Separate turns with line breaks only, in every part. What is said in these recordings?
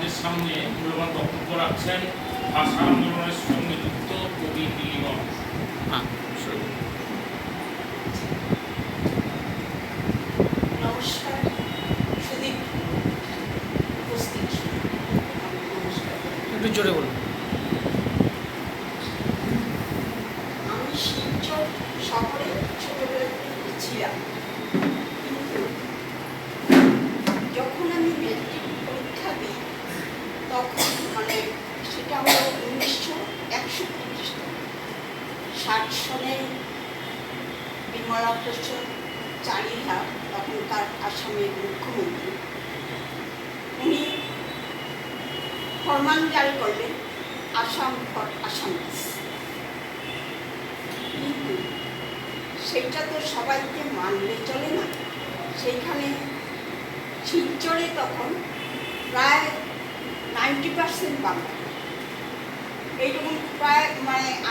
আমাদের সামনে মূল্যবান বক্তব্য রাখছেন ভাষা আন্দোলনের সঙ্গে যুক্ত কবি নীলিমা।
নমস্কার সুদীপ উপস্থিত, নমস্কার।
একটু জোরে বলুন।
আমি শিলচর শহরে ছোটবেলা থেকে ছিলাম, কিন্তু যখন আমি ম্যাট্রিক পরীক্ষা দিই তখন সেটা হলো 1961 সনে বিমলা প্রসাদ চারিহা, তখনকার আসামের মুখ্যমন্ত্রী, উনি ফরমান জারি করলেন আসাম ফর আসামিজ। কিন্তু সেটা তো সবাইকে মানলে চলে না। সেইখানে শিলচরে তখন প্রায় 90% বাংলা, এইরকম প্রায়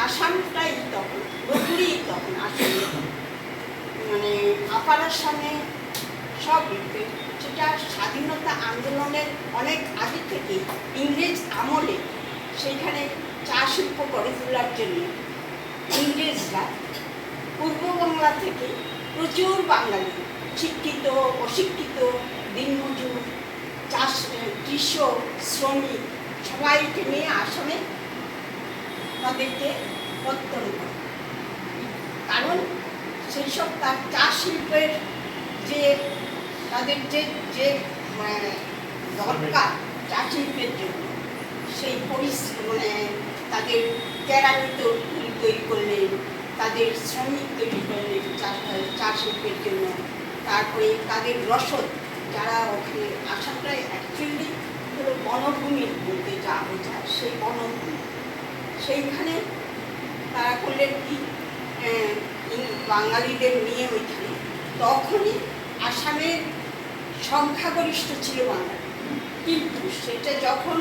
আসামটাই তখন পুরোপুরি তখন আসলে আপার আসামে সব যেটা স্বাধীনতা আন্দোলনের অনেক আগে থেকে ইংরেজ আমলে সেইখানে চা শিল্প গড়ে তোলার জন্য ইংরেজরা পূর্ব বাংলা থেকে প্রচুর বাঙালি শিক্ষিত অশিক্ষিত দিনমজুর চাষ কৃষক শ্রমিক সবাইকে নিয়ে আসামে তাদেরকে প্রত্যয়ন করে। কারণ সেই সব তার চা শিল্পের যে তাদের যে দরকার চা শিল্পের জন্য, সেই তাদের কেরানি তৈরি করলেন, তাদের শ্রমিক তৈরি করলেন চা শিল্পের জন্য। তারপরে তাদের রসদ, যারা ওখানে আসামটা অ্যাকচুয়ালি হলো বনভূমির বলতে যা বোঝায়, সেই বনভূমি, সেইখানে তারা করলেন কি বাঙালিদের নিয়ে ওইখানে। তখনই আসামের সংখ্যাগরিষ্ঠ ছিল বাঙালি, কিন্তু সেটা যখন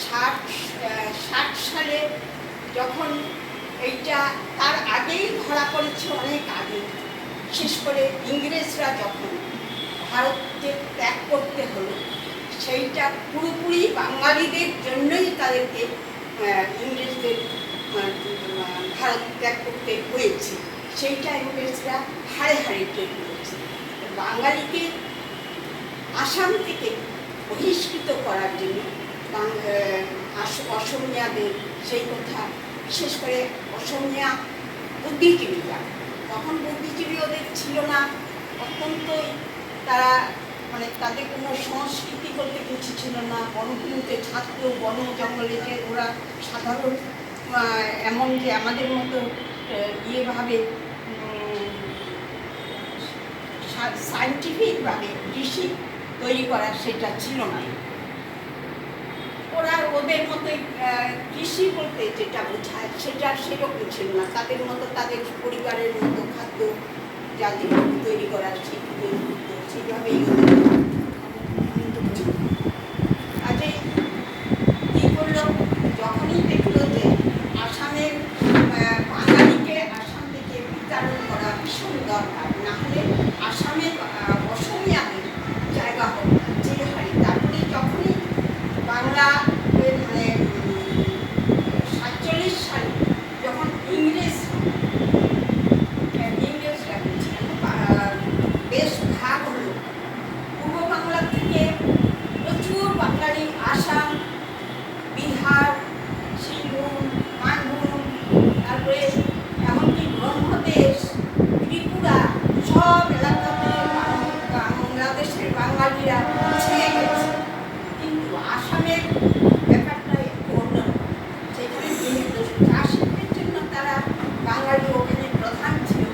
60 সালে যখন এইটা তার আগেই ধরা পড়েছে, অনেক আগে, বিশেষ করে ইংরেজরা যখন ভারতকে ত্যাগ করতে হলো, সেইটা পুরোপুরি বাঙালিদের জন্যই তাদেরকে ইংরেজদের ভারত ত্যাগ করতে হয়েছে। সেইটা ইংরেজরা হাড়ে হাড়ে টের করেছে। বাঙালিকে আসাম থেকে বহিষ্কৃত করার জন্য অসমীয়াদের সেই কথা, বিশেষ করে অসমীয়া বুদ্ধিজীবীরা, তখন বুদ্ধিজীবী ওদের ছিল না, অত্যন্তই তারা তাদের কোনো সংস্কৃতি করতে কিছু ছিল না। বনভূমিতে থাকতো, বন জঙ্গলে যে ওরা সাধারণ এমন যে আমাদের মতো ইয়েভাবে সায়েন্টিফিকভাবে কৃষি তৈরি করা সেটা ছিল না। ওরা ওদের মতোই কৃষি বলতে যেটা বোঝায় সেটা সেরকম ছিল না। তাদের মতো তাদের পরিবারের মতো খাদ্য জাতীয় তৈরি করার সেইভাবেই কাজে কী করলো, যখনই দেখলো যে আসামের বাঙালিকে আসাম থেকে বিতরণ করা ভীষণ দরকার, না হলে আসামের অসমীয়াদের জায়গা হবে যে হারে। তারপরে যখনই বাংলা 47 সালে যখন ইংরেজরা বেশ ভাগ হলো, পূর্ব বাংলা থেকে প্রচুর বাঙালি আসাম, বিহার, সিংভূম, মানভূম, তারপরে এমনকি ব্রহ্মদেশ, ত্রিপুরা, সব এলাকাতে বাংলাদেশের বাঙালিরা ছেয়ে গেছে। কিন্তু আসামের ব্যাপারটা একটু অন্যরকম। সেখানে চা শিল্পের জন্য তারা বাঙালি ওখানে প্রধান ছিল।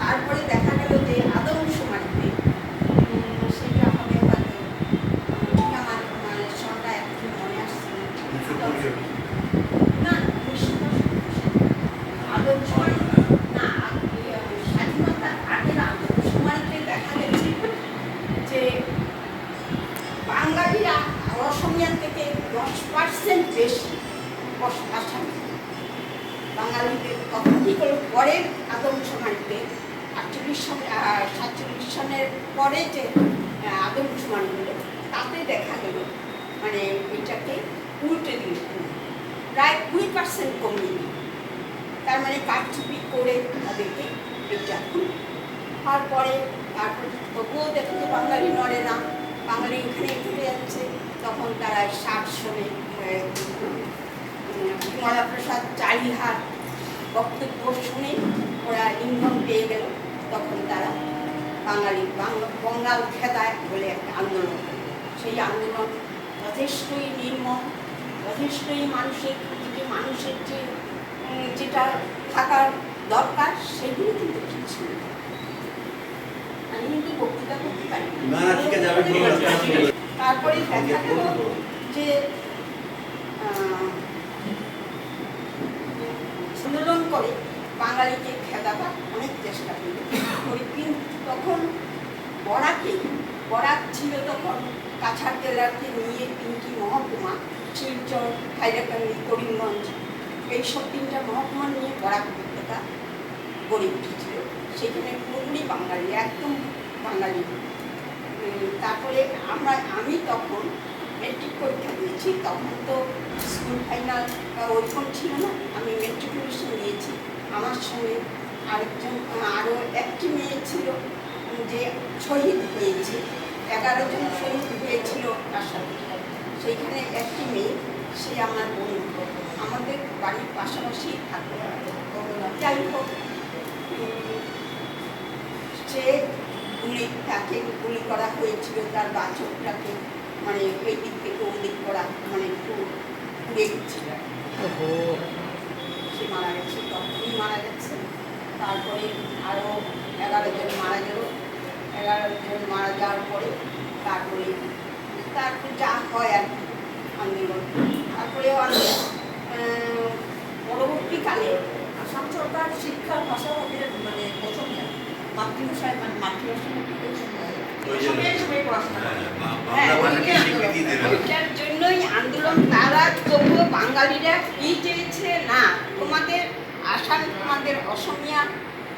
তারপরে দেখা গেল যে আদমশুমারিতে, সেটা হবে হয়তো আমার সনটা এখন মনে আসছে না, আদমশুমারি না, স্বাধীনতার আগের আদমশুমারিতে দেখা গেছে যে বাঙালিরা অসমীয়া থেকে 10% বেশি আসামে। বাঙালিদের তখন কী করল, পরের আদমশুমারিতে 47 সনের পরে যে আদমশুমারি হলো, তাতে দেখা গেল এটা 50% কমিয়ে দিল। তার মানে কারচুপি করে তাদেরকে এটা তারপরে তবুও দেখো যে বাঙালি নড়ে না, বাঙালি এখানে ঘুরে যাচ্ছে। তখন তারা 60 সনে বিমলা প্রসাদ চারিহার বক্তব্য শুনে ওরা ইন্ধন পেয়ে গেল। তখন তারা বঙ্গাল খেদায় বলে একটা আন্দোলন করল। সেই আন্দোলন যথেষ্টই নির্মম, যথেষ্টই মানুষের যেটা থাকার দরকার সেগুলো কিন্তু কিছু না। আমি কিন্তু বক্তৃতা করতে পারি। তারপরে দেখা গেল যে আন্দোলন করে বাঙালিকে খেদাবার অনেক চেষ্টা করল। কিন্তু তখন বরাক ছিল তখন কাছাড় জেলাকে নিয়ে 3টি মহকুমা, শিলচর, হাইলাকান্দি, করিমগঞ্জ, এইসব 3টা মহকুমা নিয়ে বরাক উপত্যকা গড়ে উঠেছিল। সেখানে পুরোপুরি বাঙালি, একদম বাঙালি। তারপরে আমি তখন মেট্রিক পরীক্ষা দিয়েছি। তখন তো স্কুল ফাইনাল ওরকম ছিল না, আমি মেট্রিকুলেশন দিয়েছি। আমার সঙ্গে আরও একটি মেয়ে ছিল যে শহীদ হয়েছে, 11 জন শহীদ হয়েছিল তার সাথে। সেইখানে একটি মেয়ে, সে আমার বন্ধু, আমাদের বাড়ির পাশাপাশি থাকতো। যাই হোক, তাকে গুলি করা হয়েছিল, তার বাছরটাকে মানে ওই দিক থেকে ওই দিক করা, মানে একটু পুড়ে গেছিল, সে মারা গেছে। তখনই মারা গেছে। তারপরে আরও 11 জন মারা গেল। 11 জন মারা যাওয়ার পরে তারপরে যা হয় আর কি আন্দোলন। তারপরে পরবর্তীকালে আসাম সরকার শিক্ষার ভাষা হবে মানে অসমীয়া, মাতৃভাষায়, মানে মাতৃভাষা এটার জন্যই আন্দোলন। তারা তবুও বাঙালিরা কি চেয়েছে, না তোমাদের আসাম তোমাদের অসমীয়া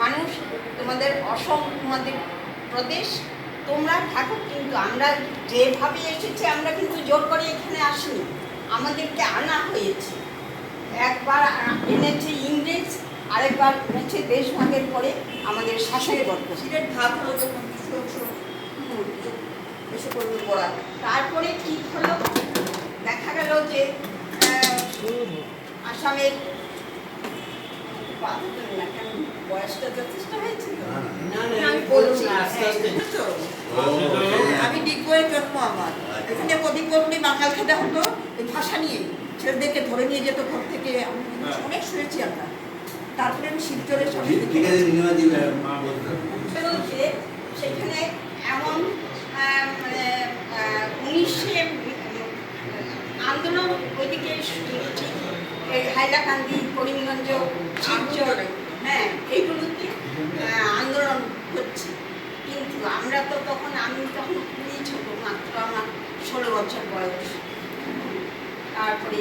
মানুষ, তোমাদের অসম তোমাদের প্রদেশ, তোমরা থাকো, কিন্তু আমরা যেভাবে এসেছি আমরা কিন্তু জোর করে এখানে আসিনি, আমাদেরকে আনা হয়েছে। একবার এনেছে ইংরেজ, আরেকবার এনেছে দেশভাগের পরে আমাদের শাসনের গল্প। সিলেট ভাগ হলো যখন তারপরে কি হলো, দেখা গেল যে আসামের বয়সটা যথেষ্ট হয়েছিল। আমি ডিগবয়ে জন্ম আমার, এখানে কদিকবন্দি বাঙাল খেতে হতো এই ভাষা নিয়ে, ছেলেদেরকে ধরে নিয়ে যেত ঘর থেকে। আমি অনেক শুনেছি আমরা। তারপরে আমি শিলচরের সঙ্গে সেখানে এমন মানে 1900 আন্দোলন ওইদিকে হাইলাকান্দি, করিমগঞ্জ, শিলচর, হ্যাঁ এইগুলোতে আন্দোলন হচ্ছে। কিন্তু আমরা তো তখন, আমি তখন খুবই ছোট, মাত্র আমার 16 বছর বয়স। তারপরে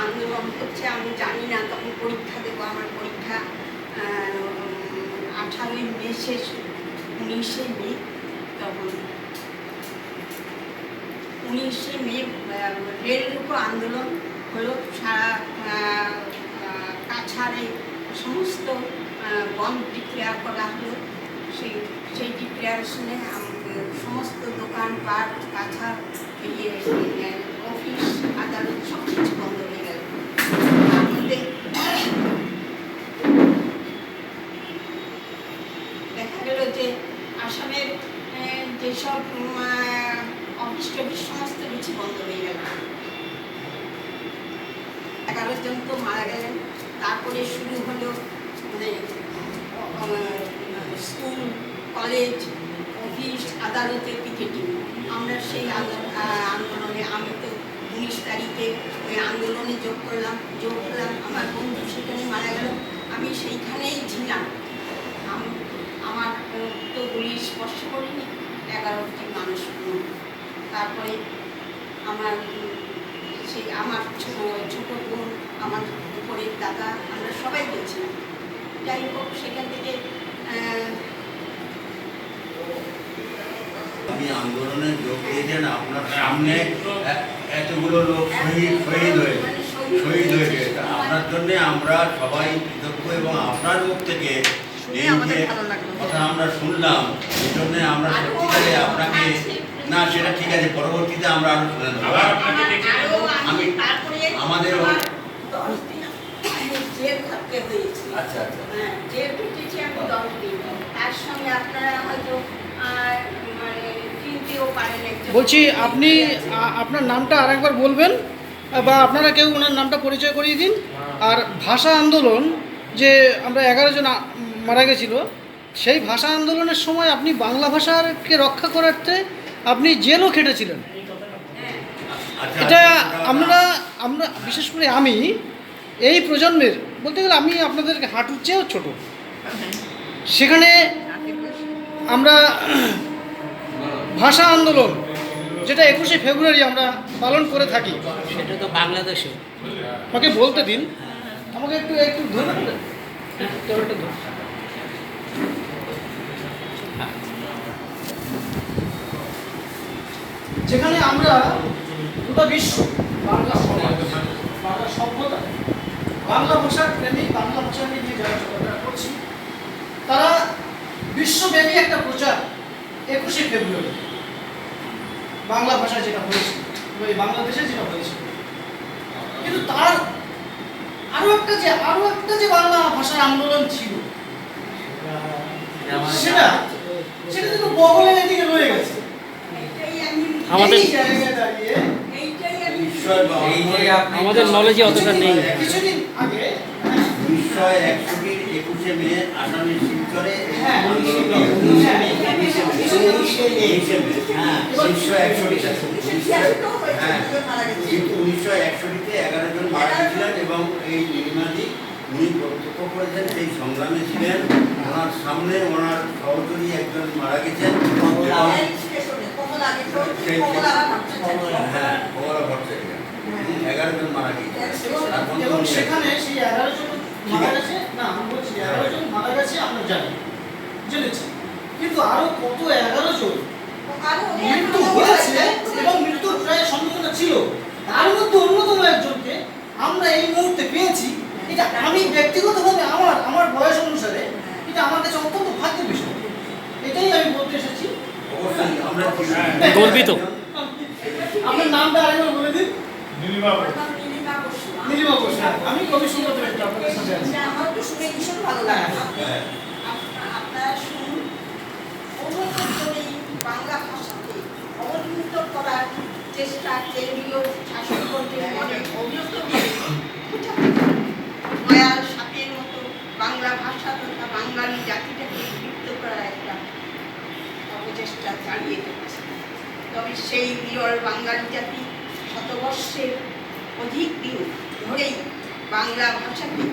আন্দোলন হচ্ছে, আমি জানি না, তখন পরীক্ষা দেবো। আমার পরীক্ষা 18ই মে শেষ, 19শে মে। তখন 19শে মে রেল রোকো আন্দোলন হলো। সারা কাছাড়ে সমস্ত বন্ধ ডিক্লেয়ার করা হলো। সেই ডিক্লেয়ারেশনে সমস্ত দোকানপাট, কাছাড়, অফিস, আদালত সব কিছু বন্ধ হয়ে গেল। তার মধ্যে দেখা গেল যে আসামের যেসব অফিস টফিস সমস্ত কিছু বন্ধ হয়ে গেল। 11 জন তো মারা গেলেন। তারপরে শুরু হলো মানে স্কুল, কলেজ, অফিস, আদালতের পিকেটিং। আমরা সেই আন্দোলনে, আমি তো 19 তারিখে ওই আন্দোলনে যোগ হলাম। আমার বন্ধু সেখানে মারা গেল, আমি সেইখানেই ছিলাম। আমার তো গুলি স্পর্শ করিনি, 11টি মানুষ। তারপরে আমার ছোট বোন, আমার উপরের দাদা, আমরা সবাই গেছিলাম। যাই হোক, সেখান থেকে
আমি আন্দোলনে যোগ দিয়েছেন, আপনার সামনে এতগুলো লোক শহীদ হয়েছে। শহীদ হয়েছে। তা আপনার জন্য আমরা সবাই কৃতজ্ঞ এবং আপনার মুখ থেকে এই যে কথা আমরা শুনলাম এই জন্য আমরা সত্যিকারে আপনাকে না সেটা ঠিক আছে, পরবর্তীতে আমরা আরো শুনে নেবো।
আবার আপনাকে ডেকে নেব।
আমি আমাদের
জেল থাকতে হয়েছে।
আচ্ছা আচ্ছা
হ্যাঁ, জেল কেটেছি আমি 10 দিন। তার সঙ্গে আপনারা হয়তো মানে চিনতেও পারেন একজন।
বলছি আপনি আপনার নামটা আরেকবার বলবেন, বা আপনারা কেউ ওনার নামটা পরিচয় করিয়ে দিন। আর ভাষা আন্দোলন যে আমরা 11 জন মারা গেছিল, সেই ভাষা আন্দোলনের সময় আপনি বাংলা ভাষাকে রক্ষা করাতে আপনি জেলও খেটেছিলেন।
আচ্ছা,
এটা
আচ্ছা,
আমরা বিশেষ করে আমি এই প্রজন্মের বলতে গেলে আমি আপনাদের হাঁটুর চেয়েও ছোট, সেখানে আমরা ভাষা আন্দোলন যেটা 21শে ফেব্রুয়ারি আমরা পালন করে থাকি,
সেটা তো বাংলাদেশে।
আমাকে বলতে দিন, আমাকে একটু একটু ধরে ক্যামেরাটা ধরুন। যেখানে আমরা গোটা বিশ্ব বাংলা সমাজ, বাংলা সভ্যতা, বাংলা ভাষার প্রেমী, বাংলা ভাষা নিয়ে যে যারা চলাফেরা করছি, তারা বিশ্বব্যাপী একটা প্রচার 21শে ফেব্রুয়ারি বাংলা ভাষা যেটা হয়েছে, এই বাংলাদেশে যেটা হয়েছে, কিন্তু তার আরো একটা যে বাংলা ভাষার আন্দোলন ছিল, সেটা কিন্তু বগলের এদিকে রয়ে গেছে।
এইটাই আমি
আমাদের
এই জায়গায় দাঁড়িয়ে
এইটাই আমি
নিশ্চয়
এই যে আমাদের নলেজে অতটা নেই।
কিছুদিন আগে
নিশ্চয় 21শে মে আসামের শিলচরে এই
হ্যাঁ,
আন্দোলন
হ্যাঁ,
হ্যাঁ 1961 হ্যাঁ
মারা গেছি।
কিন্তু 1961-তে 11 জন মারা গেছিলেন এবং এই নীলিমাদি উনি প্রত্যক্ষ করেছেন, সেই সংগ্রামে ছিলেন। ওনার সামনে ওনার সহযোগী একজন মারা গেছেন
কমলা স্টেশনে, কমলা গেছে, কমলা
হ্যাঁ কমলা ভট্টাচার্য 11 জন মারা গেছেন। তারপর
এবং সেখানে সেই 11 জন মারা গেছে, না আমি বলছি 11 জন মারা গেছে আমরা জেনেছি, কিন্তু আরো কত 11 জন মৃত্যু হয়েছে এবং মৃত্যুর প্রায় সম্ভাবনা ছিল। তার মধ্যে অন্যতম একজনকে আমরা এই মুহূর্তে পেয়েছি। এটা আমি ব্যক্তিগতভাবে আমার বয়স অনুসারে এটা আমার কাছে অত্যন্ত ভাগ্যের বিষয়। এটাই আমি বলতে এসেছি।
অবশ্যই আমরা
গর্বিত।
আপনার নামটা আরেকবার বলে দিন।
নীলিমা
নীলিমা বসু। আমি কবি সুব্রত মিত্র, আপনাদের সাথে আছি।
আমার তো শুনে ভীষণ ভালো লাগে।
হ্যাঁ।
আপনারা শুনুন, অনুমোদন বাংলা ভাষাকে অবনমিত করার চেষ্টা কেন্দ্রীয় শাসকগোষ্ঠীর মনে অভিযুক্ত দয়াল সাপের মতো বাংলা ভাষা তথা বাঙালি জাতিটাকে বিলুপ্ত করার একটা অপচেষ্টা চালিয়ে যাচ্ছে। তবে সেই বিরল বাঙালি জাতি শতবর্ষের অধিক দিন ধরেই বাংলা ভাষাকে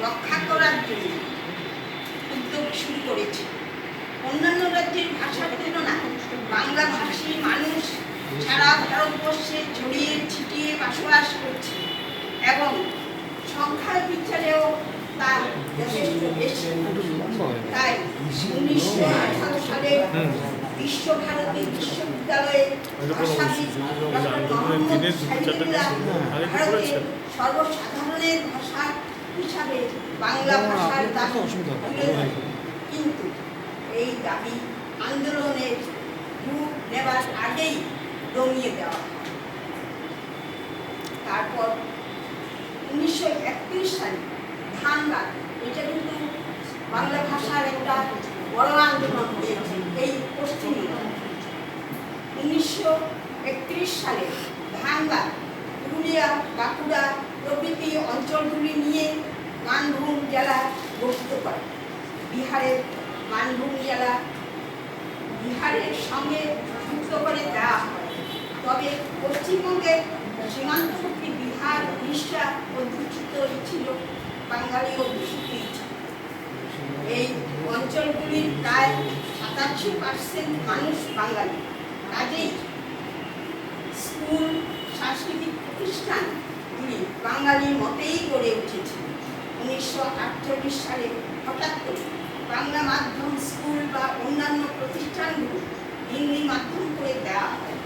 রক্ষা করার জন্য উদ্যোগ শুরু করেছে। অন্যান্য রাজ্যের ভাষার তুলনায় বাংলা ভাষী মানুষ সারা ভারতবর্ষে ছড়িয়ে ছিটিয়ে বসবাস করছে এবং সংখ্যার বিচারেও তা যথেষ্ট বেশি। তাই 1918 সালে বিশ্বভারতী বিশ্ববিদ্যালয়ে ভাষাবিদ ডক্টর মোহাম্মদ শহীদুল্লাহ ভারতের সর্বসাধারণের ভাষা হিসাবে বাংলা ভাষার দাবি তুলে ধরেন। কিন্তু এই দাবি আন্দোলনের রূপ নেবার আগেই দমিয়ে দেওয়া হয়। তারপর 1931 সালে ধানবাদ, এটা কিন্তু বাংলা ভাষার একটা বড় আন্দোলন হয়েছে এই পশ্চিমবঙ্গে। 1931 সালে ধানবাদ, পুরুলিয়া, বাঁকুড়া প্রভৃতি অঞ্চলগুলি নিয়ে মানভূম জেলা গঠিত করে। বিহারের মানভূম জেলা বিহারের সঙ্গে যুক্ত করে দেওয়া হয়। তবে পশ্চিমবঙ্গের সীমান্তবর্তী বিহার, উড়িষ্যা অধ্যুষিত ছিল বাঙালি অধ্যুষিত ছিল। এই অঞ্চলগুলির প্রায় 87% মানুষ বাঙালি। কাজেই স্কুল, সাংস্কৃতিক প্রতিষ্ঠানগুলি বাঙালি মতেই গড়ে উঠেছে। 1948 সালে হঠাৎ করে বাংলা মাধ্যম স্কুল বা অন্যান্য প্রতিষ্ঠানগুলো হিন্দি মাধ্যম করে দেওয়া হয়।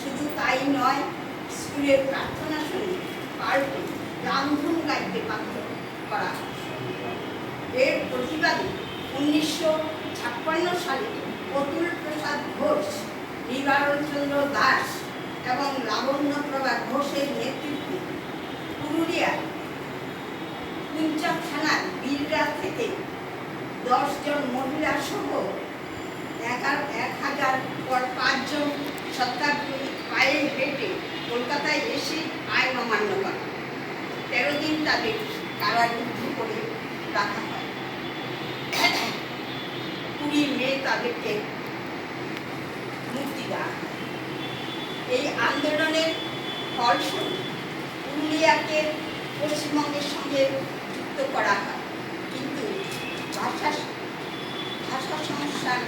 শুধু তাই নয়, স্কুলের প্রার্থনা শুনে পাল্টে রামধুন গাইতে বাধ্য করা হয়। এর প্রতিবাদে 1956 সালে অতুল প্রসাদ ঘোষ, নিবারণ চন্দ্র দাস এবং লাবণ্যপ্রভা ঘোষের নেতৃত্বে পুরুলিয়ার কুঞ্চা থানার বীররা থেকে 10 জন মহিলা সহ 1005 জন সত্যাগ্রহী পায়ে হেঁটে কলকাতায় এসে আইন অমান্য করে। 13 দিন তাদের কারারুদ্ধ করে রাখা হয়। 20 মে তাদেরকে মুক্তি দেওয়া হয়। এই আন্দোলনের ফলস্বরূপ পুরুলিয়াকে পশ্চিমবঙ্গের সঙ্গে যুক্ত করা হয়, কিন্তু ভাষা সমস্যার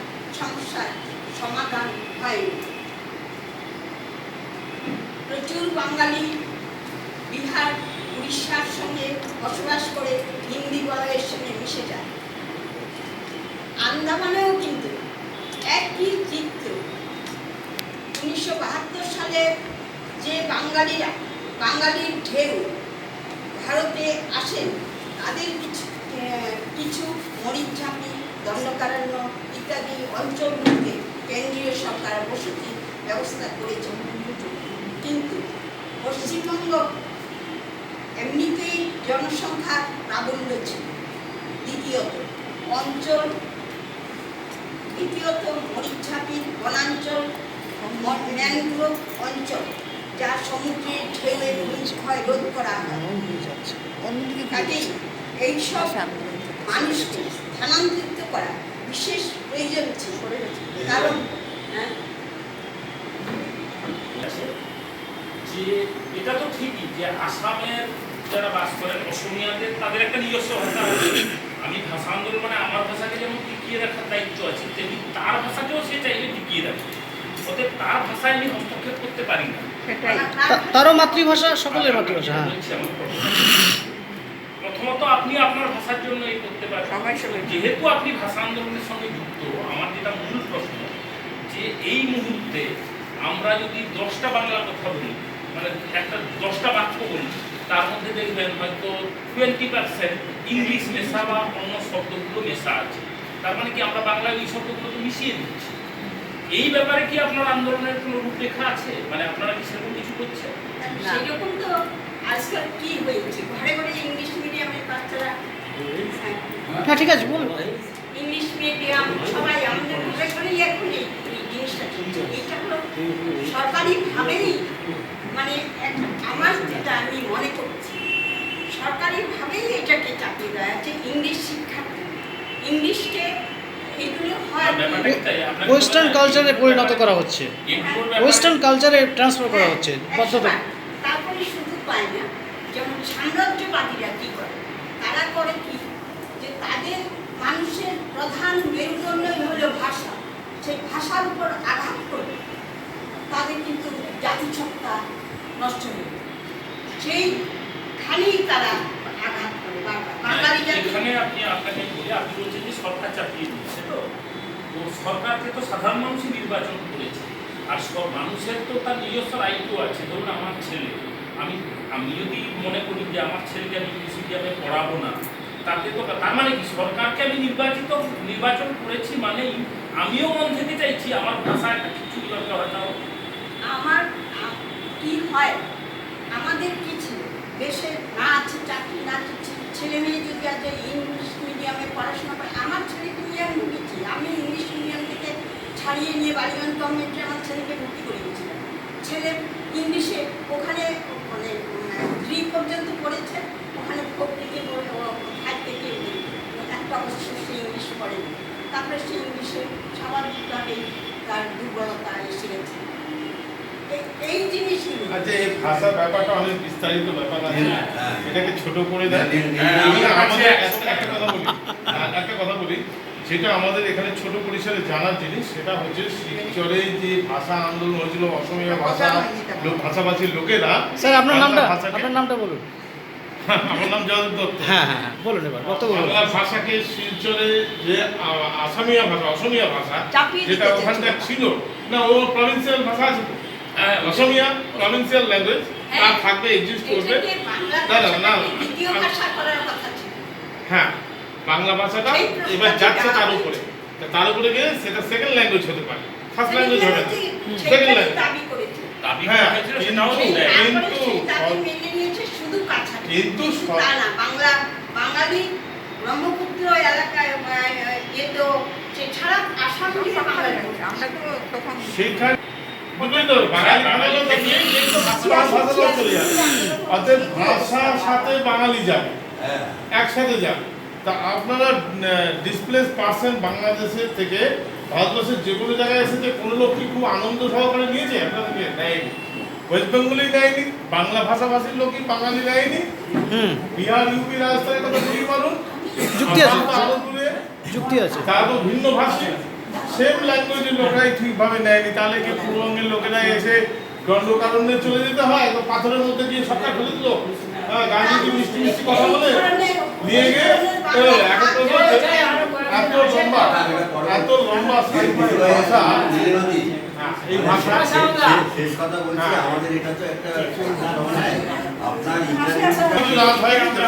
সমাধান হয়নি। প্রচুর বাঙালি বিহার, উড়িষ্যার সঙ্গে বসবাস করে হিন্দি বলয়ের সঙ্গে মিশে যায়। আন্দামানেও কিন্তু একই চিত্র। 1972 সালে যে বাঙালির ঢেউ ভারতে আসেন, তাদের কিছু মরিচঝাঁপি, দণ্ডকারণ্য ইত্যাদি অঞ্চলগুলিতে কেন্দ্রীয় সরকার বসতি ব্যবস্থা করেছে। কিন্তু পশ্চিমবঙ্গ এমনিতেই জনসংখ্যার প্রাবল্য ছিল। দ্বিতীয়ত মরিচঝাঁপির বনাঞ্চল, ম্যানগ্রোভ অঞ্চল, যা সমুদ্রের ঢেউয়ের ক্ষয় রোধ করা হয়। কাজেই এইসব মানুষকে স্থানান্তরিত করা বিশেষ প্রয়োজন ছিল। কারণ
যে এটা তো ঠিকই যে আসামের যারা বাস করেন অসমীয়াদের তাদের একটা নিজস্ব ভাষা আছে। আমি ভাষা আন্দোলনে আমার ভাষাকে যেমন টিকিয়ে রাখার দায়িত্ব আছে, তেমনি তার ভাষাকেও সে চাইলে টিকিয়ে রাখে। অতএব তার ভাষায় আমি হস্তক্ষেপ করতে পারি না।
তারও মাতৃভাষা, সকলের মাতৃভাষা। হ্যাঁ,
বলছি আমার প্রথমত আপনি আপনার ভাষার জন্য এই করতে পারেন। যেহেতু আপনি ভাষা আন্দোলনের সঙ্গে যুক্ত, আমার যেটা মূল প্রশ্ন যে এই মুহূর্তে আমরা যদি 10টা বাংলা কথা বলি, মানে একটা 10টা বাক্য বলি, তার মধ্যে দেখবেন হয়তো 20% ইংলিশ মেশা বা অন্য শব্দগুলো মেশা আছে। তার মানে কি আমরা বাংলায় ওই শব্দগুলোকে মিশিয়ে দিচ্ছি। এই ব্যাপারে কি আপনার আন্দোলনের কোনো রূপরেখা আছে? মানে আপনারা কি সেরকম কিছু করছেন?
সেরকম তো আজকাল কি হয়েছে, ঘরে ঘরে ইংলিশ মিডিয়ামের বাচ্চারা,
হ্যাঁ, ঠিক আছে, বলুন।
ইংলিশ মিডিয়াম সবাই আমাদের ঘরে ঘরেই এখন এই জিনিসটা চলছে। এটা হলো সরকারিভাবেই, মানে আমার যেটা আমি মনে করছি, সরকারিভাবেই এটাকে চাপিয়ে দেওয়া আছে। ইংলিশ শিক্ষা, ইংলিশকে এগুলো হয়
ওয়েস্টার্ন কালচারে পরিণত করা হচ্ছে, ওয়েস্টার্ন কালচারে ট্রান্সফার করা হচ্ছে বাধ্যতা।
তারপরে শুধু পায় না, যেমন সাম্রাজ্যবাদীরা কি করে, তারা করে কি যে তাদের মানুষের প্রধান মেরুদণ্ডই হলো ভাষা, সেই ভাষার উপর আঘাত করে তাদের কিন্তু জাতিসত্তা নষ্ট হয়ে যায়। সেইখানেই তারা আঘাত করে বারবার। বাঙালি জাতি
এখানে আপনাকে বলি, আপনি বলছেন যে সরকার চাপিয়ে দিচ্ছে। তো সরকারকে তো সাধারণ মানুষই নির্বাচন করেছে, আর সব মানুষের তো তার নিজস্ব রাইটও আছে। ধরুন আমার ছেলে, আমি যদি মনে করি যে আমার ছেলেকে আমি ইংলিশ মিডিয়ামে পড়াবো না, তাতে তো তার মানে কি সরকারকে আমি নির্বাচন করেছি মানেই আমিও মন থেকে চাইছি আমার ভাষা একটা কিছু দরকার হয় না।
আমার কি হয়, আমাদের কি ছিল, দেশে না আছে চাকরি, না আছে ছেলে মেয়ে যদি আজ ইংলিশ মিডিয়ামে পড়াশোনা করে, আমার ছেলেকে নিয়ে আমি ঢুকেছি। আমি ইংলিশ মিডিয়াম থেকে ছাড়িয়ে নিয়ে বাড়িগঞ্জ গভর্নমেন্টে আমার ছেলেকে ভর্তি করে দিয়েছিলাম। ছেলে ইংলিশে ওখানে মানে 3 পর্যন্ত পড়েছে, ওখানে 4 থেকে 5 থেকে একটা অবশ্য সে ইংলিশ পড়েনি। তারপরে সে ইংলিশে স্বাভাবিকভাবেই তার দুর্বলতা এসে গেছে। এই জিনিসগুলো
আচ্ছা, এই ভাষা ব্যাপারটা অনেক বিস্তারিত ব্যাপার আছে, এটাকে ছোট করে দেয়। আমাদের একটা কথা বলি, যেটা আমাদের এখানে ছোট পরিসরে জানার জিনিস, সেটা হচ্ছে শিলচরে যে ভাষা আন্দোলন হয়েছিল, অসমীয়া ভাষাভাষীর লোকেরা।
স্যার, আপনার নামটা বলুন।
আমার নাম যাদব দত্ত।
হ্যাঁ, বলুন এবার বক্তব্য বলুন।
বাংলা ভাষাকে শিলচরে যে অসমীয়া ভাষা
চাপিয়ে
যেটা
দিতে
ওখানকার
চেয়েছিল।
ছিল না, ও প্রভিন্সিয়াল ভাষা আছে তো, অসমীয়া প্রভিন্সিয়াল ল্যাঙ্গুয়েজ, তার থাকবে, এক্সিস্ট করবে।
এটাকে বাংলা
না, না, না।
ভাষাকে দ্বিতীয় ভাষা করার কথা ছিল।
হ্যাঁ, বাংলা ভাষাটা এবার যাচ্ছে তার উপরে, তার উপরে গিয়ে সেটা সেকেন্ড ল্যাঙ্গুয়েজ হতে পারে, ফার্স্ট ল্যাঙ্গুয়েজ হবে না, সেকেন্ড
সেটাই
ল্যাঙ্গুয়েজ।
দাবি করেছে।
দাবি
হ্যাঁ,
করা হয়েছিল সেটাও
কিন্তু-
দেয়।
তারপরে
কিন্তু
সেই দাবি মেনে নিয়েছে শুধু কাছাকাছি।
কিন্তু সব-
তা না, বাঙালি ব্রহ্মপুত্র এলাকায় তো সে ছাড়া আসাম দিয়ে বাঙালি।
আমরা তো তখন
সেখানে বুঝলেন তো, বাঙালি ভাষাগুলো তো সব ভাষাগুলো চলে যাবে। অতএব ভাষার সাথে বাঙালি যাবে,
হ্যাঁ
একসাথে যাবে। তা আপনারা ডিসপ্লেস পার্সন বাংলাদেশের থেকে ভারতবর্ষের যে কোনো জায়গায় এসেছে, কোনো লোক কি খুব আনন্দ সহকারে নিয়েছে? আপনাদেরকে নেয়নি। ওয়েস্ট বেঙ্গলি নেয়নি, বাংলা ভাষাভাষীর লোকই বাঙালি নেয়নি। বিহার, ইউপি, রাজস্থানের কথা বলি পারুন,
যুক্তি আছে,
আরো দূরে
যুক্তি আছে।
তারা তো ভিন্ন ভাষী, সেম ল্যাঙ্গুয়েজের লোকরাই ঠিকভাবে নেয়নি। তাহলে কি পূর্ববঙ্গের লোকেরা এসে দণ্ডকারণ্যে চলে যেতে হয়? তো পাথরের মধ্যে গিয়ে সবটা ফেলে দিল, হ্যাঁ, গান্ধীজি মিষ্টি মিষ্টি কথা বলে নিয়ে গিয়ে এত লম্বা সাহিত্যিক ভাষা, এই ভাষা
শেষ কথা বলছি, আমাদের এটা তো একটা আপনার
রাত হয়ে গেছে।